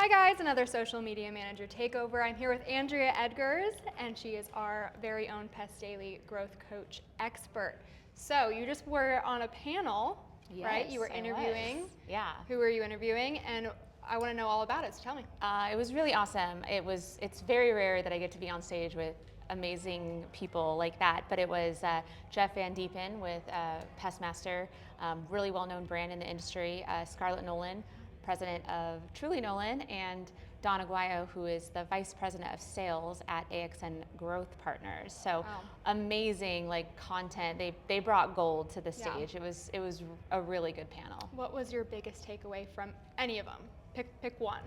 Hey guys, another social media manager takeover. I'm here with Andrea Edgars, and she is our very own Pest Daily growth coach expert. So you just were on a panel, right? You were interviewing. Yeah. Who were you interviewing? And I want to know all about it, so tell me. It was really awesome. It's very rare that I get to be on stage with amazing people like that, but it was Jeff Van Diepen with Pestmaster, really well-known brand in the industry, Scarlett Nolan, president of Truly Nolan, and Don Aguayo, who is the vice president of sales at AXN Growth Partners. So amazing content. They brought gold to the stage. Yeah. It was a really good panel. What was your biggest takeaway from any of them? Pick one.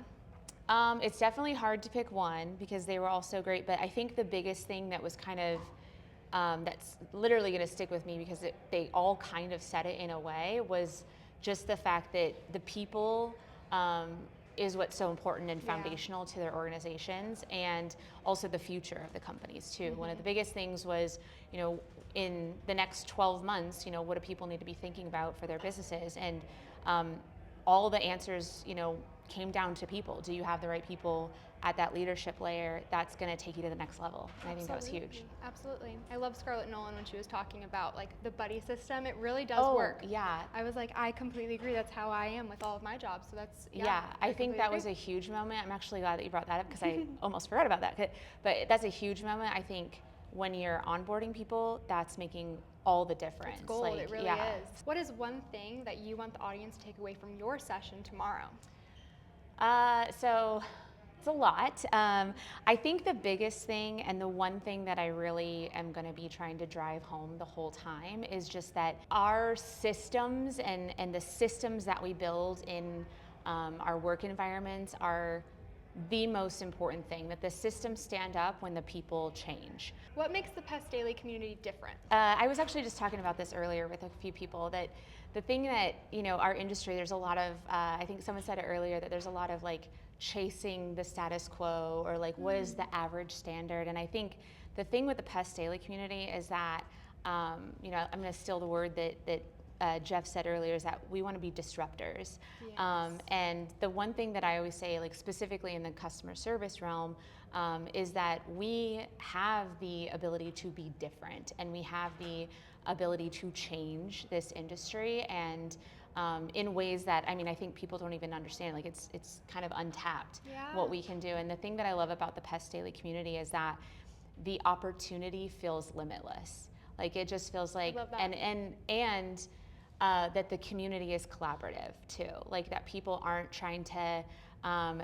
It's definitely hard to pick one because they were all so great, but I think the biggest thing that was kind of that's literally going to stick with me because they all kind of said it in a way was just the fact that the people is what's so important and foundational to their organizations, and also the future of the companies too. Mm-hmm. One of the biggest things was, in the next 12 months, what do people need to be thinking about for their businesses? And all the answers, came down to people. Do you have the right people at that leadership layer that's going to take you to the next level? And I think that was huge. Absolutely. I love Scarlett Nolan when she was talking about the buddy system. It really does work. Yeah. I was like, I completely agree. That's how I am with all of my jobs. So that's, I think that was a huge moment. I'm actually glad that you brought that up because I almost forgot about that. But that's a huge moment. I think when you're onboarding people, that's making all the difference. It's gold. It really is. What is one thing that you want the audience to take away from your session tomorrow? So it's a lot. I think the biggest thing and the one thing that I really am going to be trying to drive home the whole time is just that our systems and the systems that we build in our work environments are the most important thing, that the systems stand up when the people change. What makes the Pest Daily community different? I was actually just talking about this earlier with a few people, that the thing that, our industry, there's a lot of, I think someone said it earlier, that there's a lot of chasing the status quo or what is the average standard. And I think the thing with the Pest Daily community is that, I'm going to steal the word that Jeff said earlier, is that we want to be disruptors. Yes. And the one thing that I always say, specifically in the customer service realm, is that we have the ability to be different, and we have the ability to change this industry, and in ways that, I think people don't even understand. It's kind of untapped what we can do. And the thing that I love about the Pest Daily community is that the opportunity feels limitless. It just feels like, and that the community is collaborative too. That people aren't trying to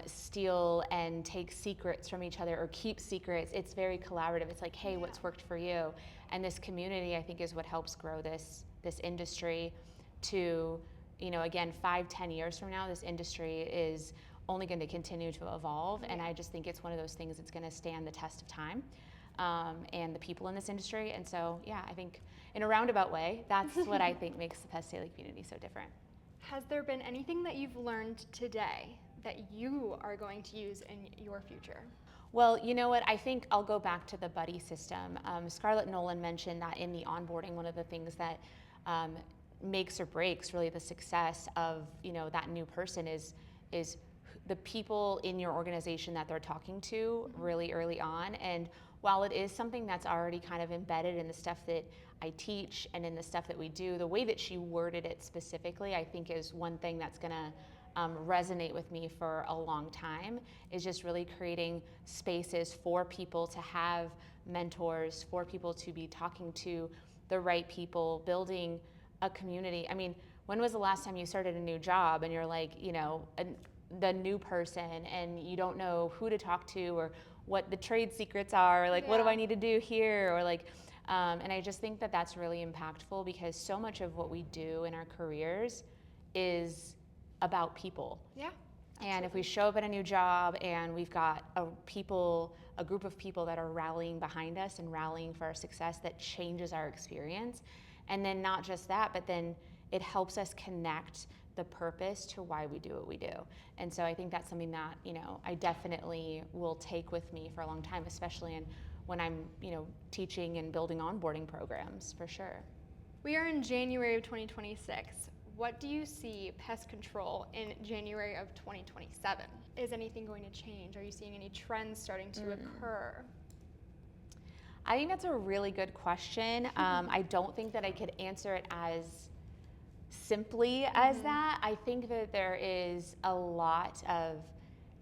steal and take secrets from each other or keep secrets. It's very collaborative. It's hey, what's worked for you? And this community, I think, is what helps grow this industry to, again, 5-10 years from now, this industry is only going to continue to evolve. And I just think it's one of those things that's going to stand the test of time. And the people in this industry. And so, I think in a roundabout way, that's what I think makes the Pest Daily community so different. Has there been anything that you've learned today that you are going to use in your future? Well, you know what? I think I'll go back to the buddy system. Scarlett Nolan mentioned that in the onboarding, one of the things that makes or breaks really the success of that new person is the people in your organization that they're talking to really early on. And while it is something that's already kind of embedded in the stuff that I teach and in the stuff that we do, the way that she worded it specifically, I think is one thing that's going to resonate with me for a long time, is just really creating spaces for people to have mentors, for people to be talking to the right people, building a community. When was the last time you started a new job and you're the new person and you don't know who to talk to or what the trade secrets are, or what do I need to do here, or and I just think that that's really impactful, because so much of what we do in our careers is about people. Yeah. And if we show up at a new job and we've got a group of people that are rallying behind us and rallying for our success, that changes our experience. And then not just that, but then it helps us connect the purpose to why we do what we do. And so I think that's something that, I definitely will take with me for a long time, especially when I'm, teaching and building onboarding programs, for sure. We are in January of 2026. what do you see pest control in January of 2027? Is anything going to change? Are you seeing any trends starting to occur? I think that's a really good question. I don't think that I could answer it as simply as that. I think that there is a lot of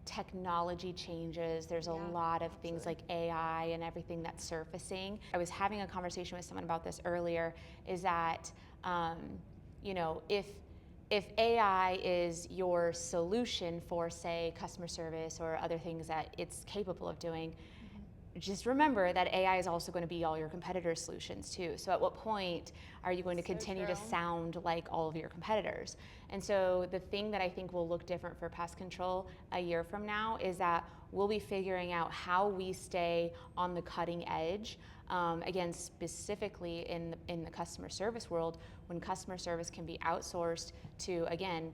technology changes. There's a lot of things like AI and everything that's surfacing. I was having a conversation with someone about this earlier, is that, you know, if AI is your solution for, say, customer service or other things that it's capable of doing, just remember that AI is also going to be all your competitors' solutions too. So at what point are you going to continue to sound like all of your competitors? And so the thing that I think will look different for pest control a year from now is that we'll be figuring out how we stay on the cutting edge. Again, specifically in the customer service world, when customer service can be outsourced to, again,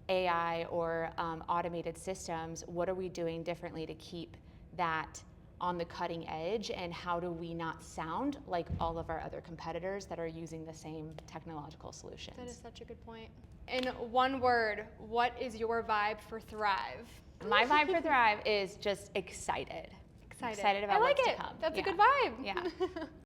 AI or automated systems, what are we doing differently to keep that on the cutting edge, and how do we not sound like all of our other competitors that are using the same technological solutions? That is such a good point. In one word, what is your vibe for Thrive? My vibe for Thrive is just excited. Excited about what's to come. That's a good vibe. Yeah.